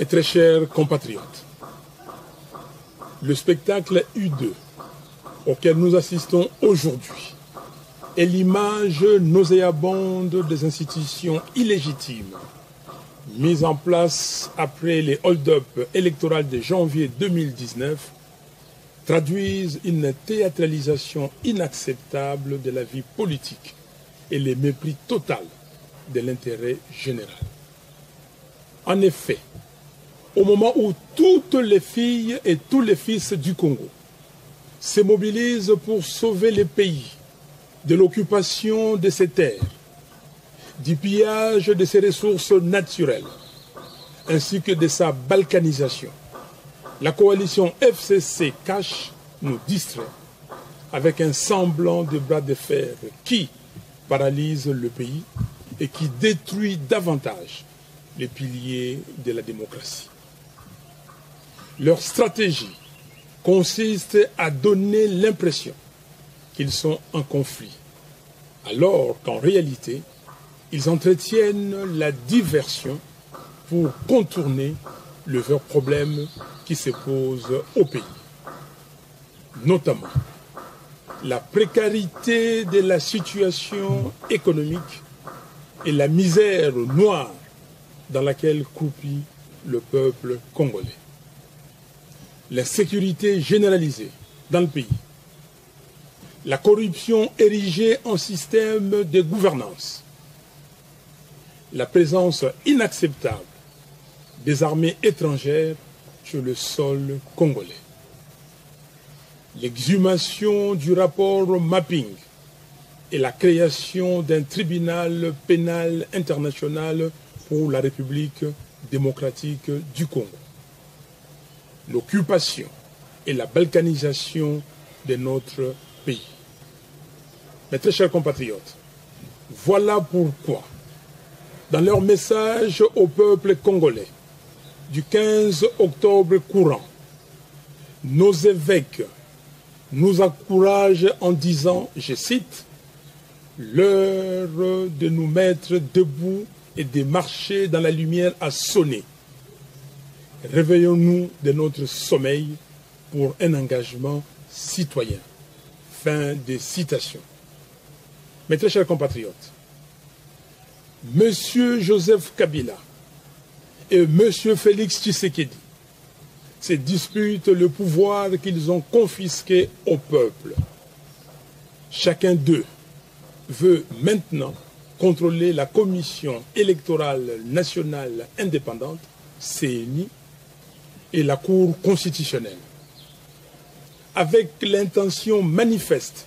Mes très chers compatriotes, le spectacle U2 auquel nous assistons aujourd'hui est l'image nauséabonde des institutions illégitimes mises en place après les hold-up électoraux de janvier 2019 traduisent une théâtralisation inacceptable de la vie politique et le mépris total de l'intérêt général. En effet, au moment où toutes les filles et tous les fils du Congo se mobilisent pour sauver le pays de l'occupation de ses terres, du pillage de ses ressources naturelles, ainsi que de sa balkanisation, la coalition FCC cache, nous distrait, avec un semblant de bras de fer qui paralyse le pays et qui détruit davantage les piliers de la démocratie. Leur stratégie consiste à donner l'impression qu'ils sont en conflit, alors qu'en réalité, ils entretiennent la diversion pour contourner le vrai problème qui se pose au pays. Notamment, la précarité de la situation économique et la misère noire dans laquelle croupit le peuple congolais. L'insécurité généralisée dans le pays, la corruption érigée en système de gouvernance, la présence inacceptable des armées étrangères sur le sol congolais, l'exhumation du rapport mapping et la création d'un tribunal pénal international pour la République démocratique du Congo, l'occupation et la balkanisation de notre pays. Mes très chers compatriotes, voilà pourquoi, dans leur message au peuple congolais du 15 octobre courant, nos évêques nous encouragent en disant, je cite, « L'heure de nous mettre debout et de marcher dans la lumière a sonné. Réveillons-nous de notre sommeil pour un engagement citoyen. » Fin de citation. Mes très chers compatriotes, Monsieur Joseph Kabila et Monsieur Félix Tshisekedi se disputent le pouvoir qu'ils ont confisqué au peuple. Chacun d'eux veut maintenant contrôler la Commission électorale nationale indépendante, CENI, et la Cour constitutionnelle, avec l'intention manifeste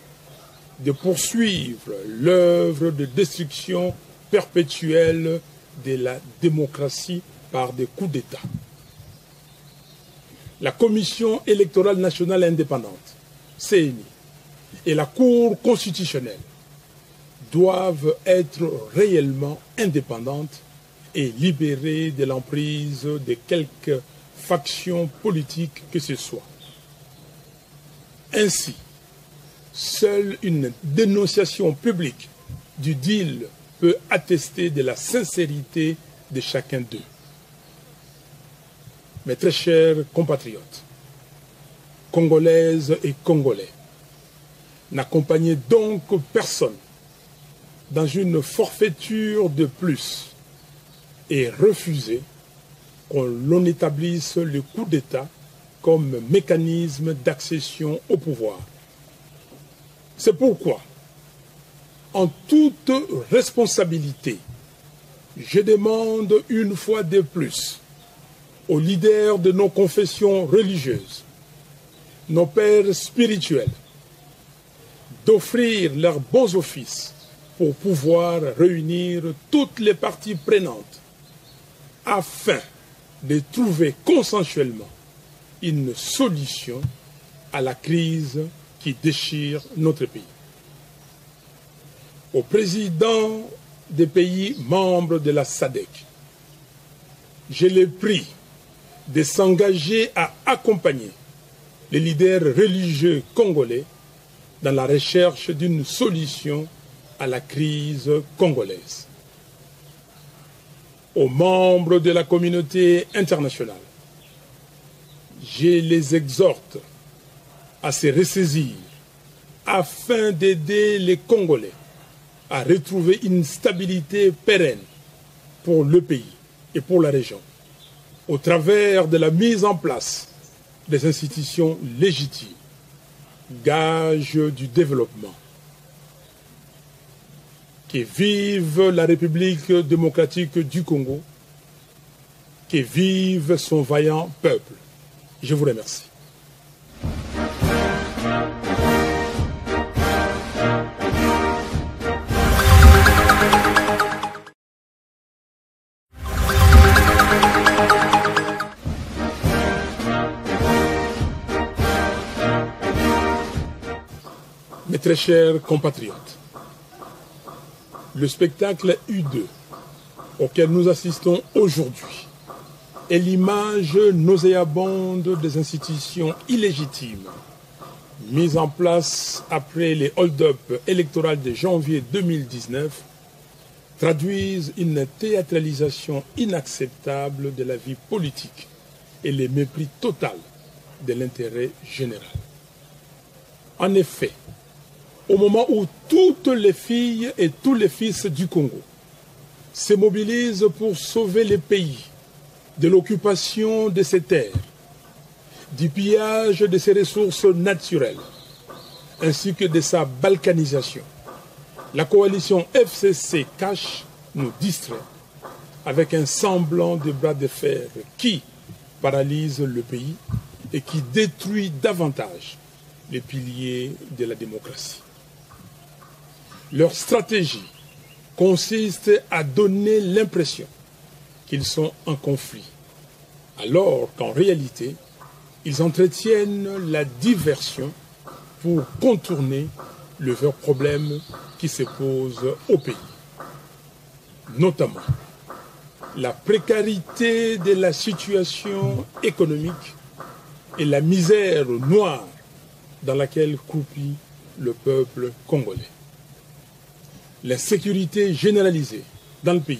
de poursuivre l'œuvre de destruction perpétuelle de la démocratie par des coups d'État. La Commission électorale nationale indépendante, CENI, et la Cour constitutionnelle doivent être réellement indépendantes et libérées de l'emprise de quelque faction politique que ce soit. Ainsi, seule une dénonciation publique du deal peut attester de la sincérité de chacun d'eux. Mes très chers compatriotes, Congolaises et Congolais, n'accompagnez donc personne dans une forfaiture de plus et refusez qu'on établisse le coup d'État comme mécanisme d'accession au pouvoir. C'est pourquoi, en toute responsabilité, je demande une fois de plus aux leaders de nos confessions religieuses, nos pères spirituels, d'offrir leurs bons offices pour pouvoir réunir toutes les parties prenantes afin de trouver consensuellement une solution à la crise qui déchire notre pays. Au président des pays membres de la SADC, je les prie de s'engager à accompagner les leaders religieux congolais dans la recherche d'une solution à la crise congolaise. aux membres de la communauté internationale. Je les exhorte à se ressaisir afin d'aider les Congolais à retrouver une stabilité pérenne pour le pays et pour la région, au travers de la mise en place des institutions légitimes, gage du développement. Que vive la République démocratique du Congo, que vive son vaillant peuple. Je vous remercie. Mes très chers compatriotes, le spectacle U2 auquel nous assistons aujourd'hui est l'image nauséabonde des institutions illégitimes mises en place après les hold-up électoraux de janvier 2019 traduisent une théâtralisation inacceptable de la vie politique et le mépris total de l'intérêt général. En effet, au moment où toutes les filles et tous les fils du Congo se mobilisent pour sauver le pays de l'occupation de ses terres, du pillage de ses ressources naturelles, ainsi que de sa balkanisation, la coalition FCC cache nous distrait avec un semblant de bras de fer qui paralyse le pays et qui détruit davantage les piliers de la démocratie. Leur stratégie consiste à donner l'impression qu'ils sont en conflit, alors qu'en réalité, ils entretiennent la diversion pour contourner le vrai problème qui se pose au pays. Notamment, la précarité de la situation économique et la misère noire dans laquelle croupit le peuple congolais. L'insécurité généralisée dans le pays,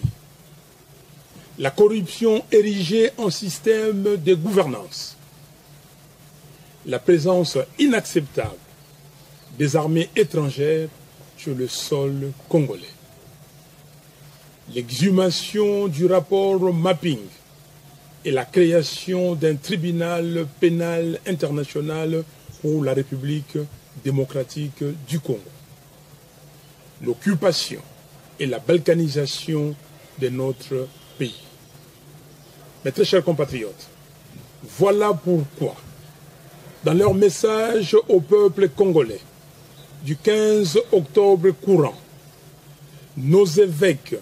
la corruption érigée en système de gouvernance, la présence inacceptable des armées étrangères sur le sol congolais, l'exhumation du rapport mapping et la création d'un tribunal pénal international pour la République démocratique du Congo, l'occupation et la balkanisation de notre pays. Mes très chers compatriotes, voilà pourquoi, dans leur message au peuple congolais du 15 octobre courant, nos évêques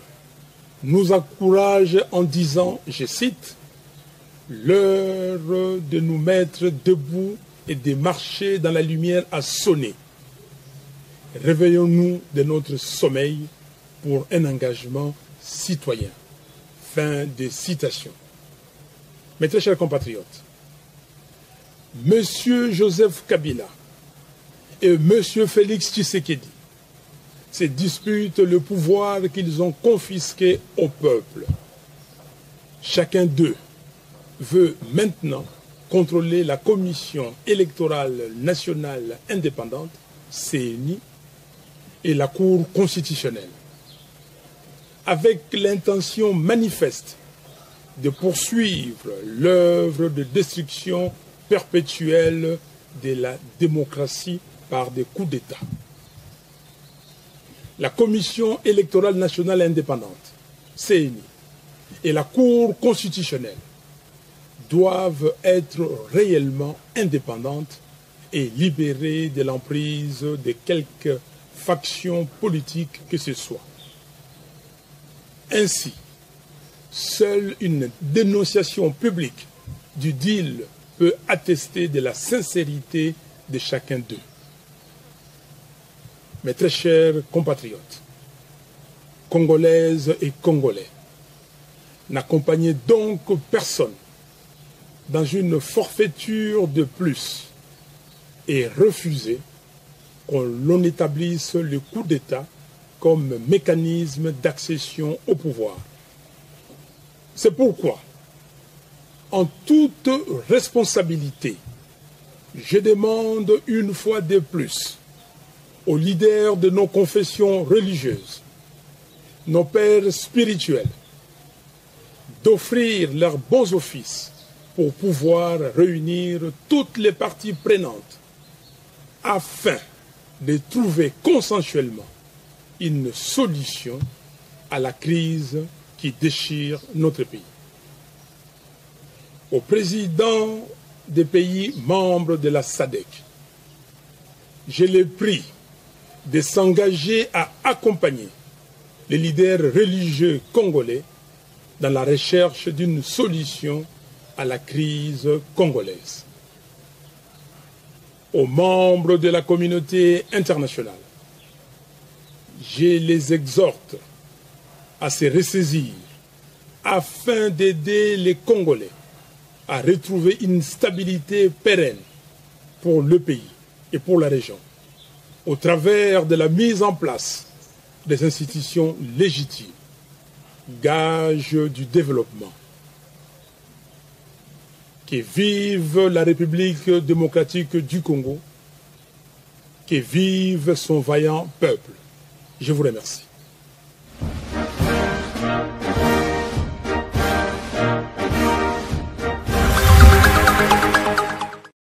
nous encouragent en disant, je cite, « L'heure de nous mettre debout et de marcher dans la lumière a sonné. Réveillons-nous de notre sommeil pour un engagement citoyen. » Fin de citation. Mes très chers compatriotes, Monsieur Joseph Kabila et Monsieur Félix Tshisekedi se disputent le pouvoir qu'ils ont confisqué au peuple. Chacun d'eux veut maintenant contrôler la Commission électorale nationale indépendante, CENI, et la Cour constitutionnelle, avec l'intention manifeste de poursuivre l'œuvre de destruction perpétuelle de la démocratie par des coups d'État. La Commission électorale nationale indépendante, CENI, et la Cour constitutionnelle doivent être réellement indépendantes et libérées de l'emprise de quelque faction politique que ce soit. Ainsi, seule une dénonciation publique du deal peut attester de la sincérité de chacun d'eux. Mes très chers compatriotes, Congolaises et Congolais, n'accompagnez donc personne dans une forfaiture de plus et refusez qu'on établisse le coup d'État comme mécanisme d'accession au pouvoir. C'est pourquoi, en toute responsabilité, je demande une fois de plus aux leaders de nos confessions religieuses, nos pères spirituels, d'offrir leurs bons offices pour pouvoir réunir toutes les parties prenantes afin de trouver consensuellement une solution à la crise qui déchire notre pays. Au président des pays membres de la SADC, je les prie de s'engager à accompagner les leaders religieux congolais dans la recherche d'une solution à la crise congolaise. Aux membres de la communauté internationale, je les exhorte à se ressaisir afin d'aider les Congolais à retrouver une stabilité pérenne pour le pays et pour la région, au travers de la mise en place des institutions légitimes, gage du développement. Que vive la République démocratique du Congo, que vive son vaillant peuple. Je vous remercie.